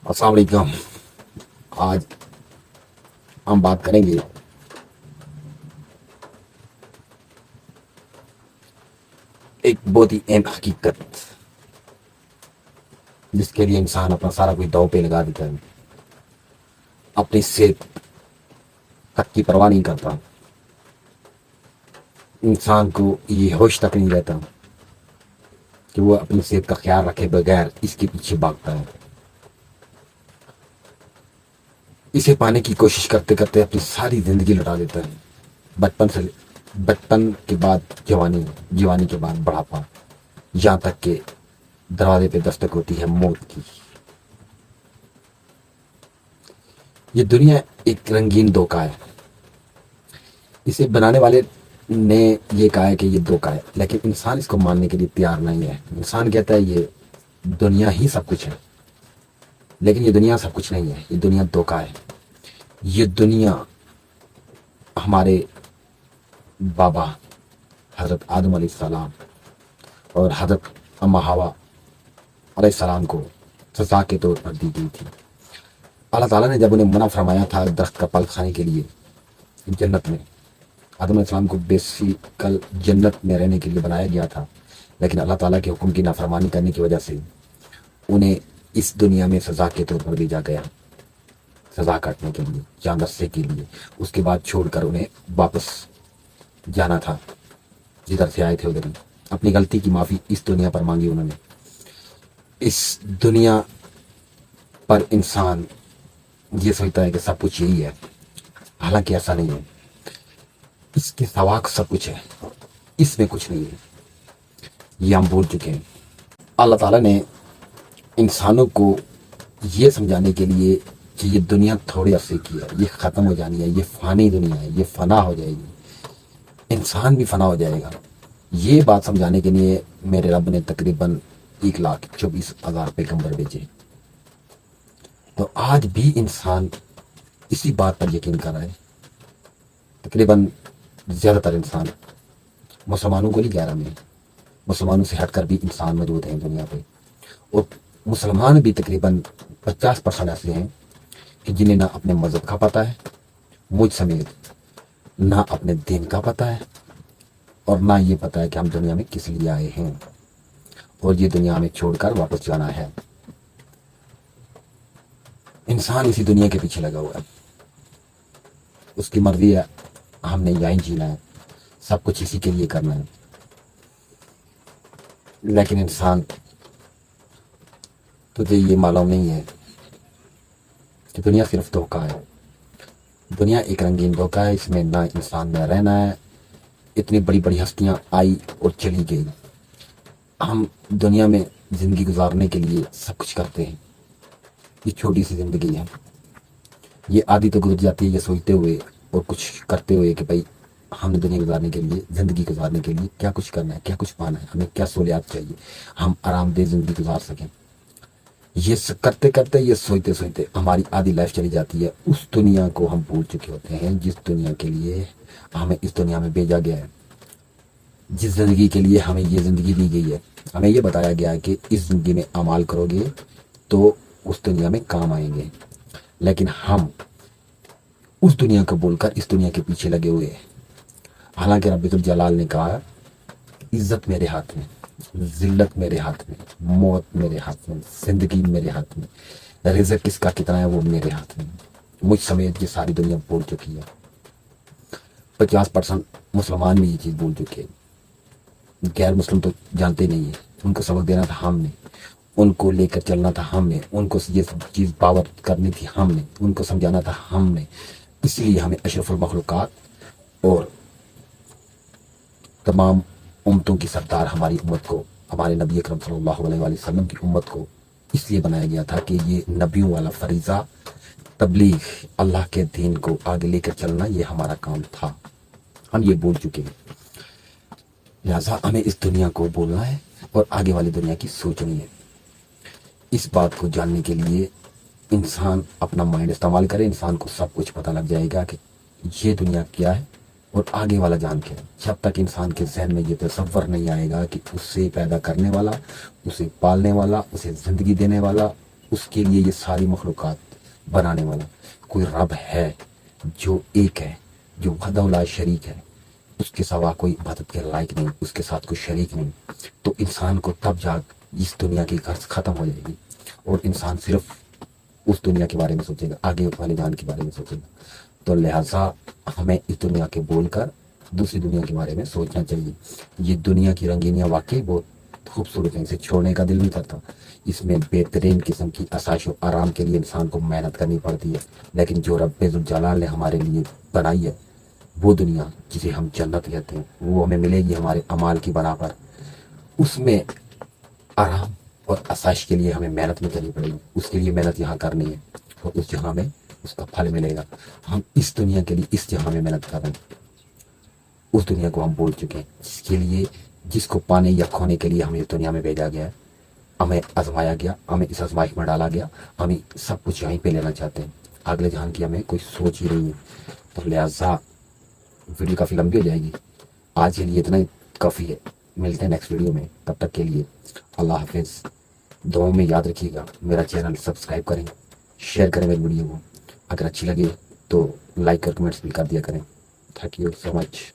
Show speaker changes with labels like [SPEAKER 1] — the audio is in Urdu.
[SPEAKER 1] السلام علیکم۔ آج ہم بات کریں گے ایک بہت ہی اہم حقیقت جس کے لیے انسان اپنا سارا کوئی داؤ پہ لگا دیتا ہے، اپنی صحت تک کی پرواہ نہیں کرتا، انسان کو یہ ہوش تک نہیں رہتا کہ وہ اپنی صحت کا خیال رکھے بغیر اس کے پیچھے بھاگتا ہے، اسے پانے کی کوشش کرتے کرتے اپنی ساری زندگی لٹا دیتا ہے، بچپن کے بعد جوانی، جوانی کے بعد بڑھاپا، یہاں تک کہ دروازے پہ دستک ہوتی ہے موت کی۔ یہ دنیا ایک رنگین دھوکہ ہے، اسے بنانے والے نے یہ کہا ہے کہ یہ دھوکہ ہے، لیکن انسان اس کو ماننے کے لیے تیار نہیں ہے۔ انسان کہتا ہے یہ دنیا ہی سب کچھ ہے، لیکن یہ دنیا سب کچھ نہیں ہے، یہ دنیا دھوکہ ہے۔ یہ دنیا ہمارے بابا حضرت آدم علیہ السلام اور حضرت اما حوا علیہ السلام کو سزا کے طور پر دی گئی تھی۔ اللہ تعالیٰ نے جب انہیں منع فرمایا تھا درخت کا پھل کھانے کے لیے جنت میں، آدم علیہ السلام کو بیسیکل جنت میں رہنے کے لیے بنایا گیا تھا، لیکن اللہ تعالیٰ کے حکم کی نافرمانی کرنے کی وجہ سے انہیں اس دنیا میں سزا کے طور پر بھیجا گیا، سزا کاٹنے کے لیے، جان رسے کے لیے۔ اس کے بعد چھوڑ کر انہیں واپس جانا تھا، جدھر سے آئے تھے ادھر ہی۔ اپنی غلطی کی معافی اس دنیا پر مانگی انہوں نے۔ اس دنیا پر انسان یہ سوچتا ہے کہ سب کچھ یہی ہے، حالانکہ ایسا نہیں ہے، اس کے سوا سب کچھ ہے، اس میں کچھ نہیں ہے، یہ ہم بھول چکے ہیں۔ اللہ تعالیٰ نے انسانوں کو یہ سمجھانے کے لیے کہ یہ دنیا تھوڑے عرصے کی ہے، یہ ختم ہو جانی ہے، یہ فانی دنیا ہے، یہ فنا ہو جائے گی، انسان بھی فنا ہو جائے گا، یہ بات سمجھانے کے لیے میرے رب نے تقریباً 1,24,000 پیغمبر بھیجے۔ تو آج بھی انسان اسی بات پر یقین کر رہا ہے، تقریباً زیادہ تر انسان، مسلمانوں کو نہیں کہہ رہا میں، مسلمانوں سے ہٹ کر بھی انسان موجود ہیں دنیا پہ، اور مسلمان بھی تقریباً 50% ایسے ہیں کہ جنہیں نہ اپنے مذہب کا پتہ ہے، مجھ سمیت نہ اپنے دین کا پتہ ہے، اور نہ یہ پتہ ہے کہ ہم دنیا میں کس لیے آئے ہیں اور یہ دنیا ہمیں چھوڑ کر واپس جانا ہے۔ انسان اسی دنیا کے پیچھے لگا ہوا ہے، اس کی مرضی ہے، ہم نے یہیں جینا ہے، سب کچھ اسی کے لیے کرنا ہے، لیکن انسان تجھے یہ معلوم نہیں ہے کہ دنیا صرف دھوکہ ہے، دنیا ایک رنگین دھوکہ ہے، اس میں نہ انسان نے رہنا ہے۔ اتنی بڑی بڑی ہستیاں آئی اور چلی گئی، ہم دنیا میں زندگی گزارنے کے لیے سب کچھ کرتے ہیں، یہ چھوٹی سی زندگی ہے، یہ آدھی تو گزر جاتی ہے یہ سوچتے ہوئے اور کچھ کرتے ہوئے کہ بھائی ہم نے دنیا گزارنے کے لیے، زندگی گزارنے کے لیے کیا کچھ کرنا ہے، کیا کچھ پانا ہے، ہمیں کیا سہولیات چاہیے، ہم آرام دہ زندگی گزار سکیں۔ یہ کرتے کرتے، یہ سوچتے سوچتے ہماری آدھی لائف چلی جاتی ہے، اس دنیا کو ہم بھول چکے ہوتے ہیں جس دنیا کے لیے ہمیں اس دنیا میں بھیجا گیا ہے، جس زندگی کے لیے ہمیں یہ زندگی دی گئی ہے۔ ہمیں یہ بتایا گیا ہے کہ اس زندگی میں اعمال کرو گے تو اس دنیا میں کام آئیں گے، لیکن ہم اس دنیا کو بول کر اس دنیا کے پیچھے لگے ہوئے ہیں۔ حالانکہ رب الجلال نے کہا عزت میرے ہاتھ میں، ذلت میرے ہاتھ میں، موت میرے ہاتھ میں، زندگی میرے ہاتھ میں، رزق کس کا کتنا ہے وہ میرے ہاتھ میں۔ مجھ سمیت یہ ساری دنیا بول چکی ہے، 50% مسلمان بھی یہ چیز بول چکے ہیں، غیر مسلم تو جانتے نہیں ہیں، ان کو سبق دینا تھا ہم نے، ان کو لے کر چلنا تھا ہم نے، ان کو یہ سب چیز باور کرنی تھی ہم نے، ان کو سمجھانا تھا ہم نے۔ اس لیے ہمیں اشرف المخلوقات اور تمام امتوں کی سردار ہماری امت کو، ہمارے نبی اکرم صلی اللہ علیہ وآلہ وسلم کی امت کو اس لیے بنایا گیا تھا کہ یہ نبیوں والا فریضہ، تبلیغ، اللہ کے دین کو آگے لے کر چلنا، یہ ہمارا کام تھا، ہم یہ بول چکے ہیں۔ لہٰذا ہمیں اس دنیا کو بولنا ہے اور آگے والی دنیا کی سوچنی ہے۔ اس بات کو جاننے کے لیے انسان اپنا مائنڈ استعمال کرے، انسان کو سب کچھ پتہ لگ جائے گا کہ یہ دنیا کیا ہے اور آگے والا جان کے۔ جب تک انسان کے ذہن میں یہ تصور نہیں آئے گا کہ اس سے پیدا کرنے والا، اسے پالنے والا، اسے زندگی دینے والا اس کے لیے یہ ساری مخلوقات بنانے والا کوئی رب ہے جو ایک ہے، جو وحدہ لا شریک ہے، اس کے سوا کوئی عبادت کے لائق نہیں، اس کے ساتھ کوئی شریک نہیں، تو انسان کو تب جا اس دنیا کی غرض ختم ہو جائے گی اور انسان صرف اس دنیا کے بارے میں سوچے گا، آگے والے جان کے بارے میں سوچے گا. تو لہٰذا ہمیں اس دنیا کے بول کر دوسری دنیا کے بارے میں سوچنا چاہیے. یہ دنیا کی رنگینیاں واقعی بہت خوبصورت ہیں، اسے چھوڑنے کا دل نہیں کرتا. اس میں بہترین قسم کی آسائش و آرام کے لیے انسان کو محنت کرنی پڑتی ہے، لیکن جو رب ذوالجلال نے ہمارے لیے بنائی ہے وہ دنیا جسے ہم جنت کہتے ہیں، وہ ہمیں ملے گی ہمارے اعمال کی بنا پر. اس میں آرام اور آسائش کے لیے ہمیں محنت نہیں کرنی پڑے گی، اس کے لیے محنت یہاں کرنی ہے اور اس جہاں میں اس کا پھل ملے گا. ہم اس دنیا کے لیے اس جہاں میں محنت کر رہے ہیں، اس دنیا کو ہم بول چکے ہیں جس کے لیے، جس کو پانے یا کھونے کے لیے ہمیں اس دنیا میں بھیجا گیا ہے. ہمیں آزمایا گیا، ہمیں اس آزمائش میں ڈالا گیا، ہمیں سب کچھ یہیں پہ لینا چاہتے ہیں. اگلے جہان کی ہمیں کوئی سوچ ہی نہیں ہے. تو لہٰذا ویڈیو کافی لمبی ہو جائے گی، آج کے لیے اتنا ہی کافی ہے. ملتے ہیں نیکسٹ ویڈیو میں، تب تک کے لیے اللہ حافظ. دعاؤں میں یاد رکھیے گا، میرا چینل سبسکرائب کریں، شیئر کریں میری ویڈیو کو، اگر اچھی لگے تو لائک اور کمنٹس بھی کر دیا کریں. Thank you so much.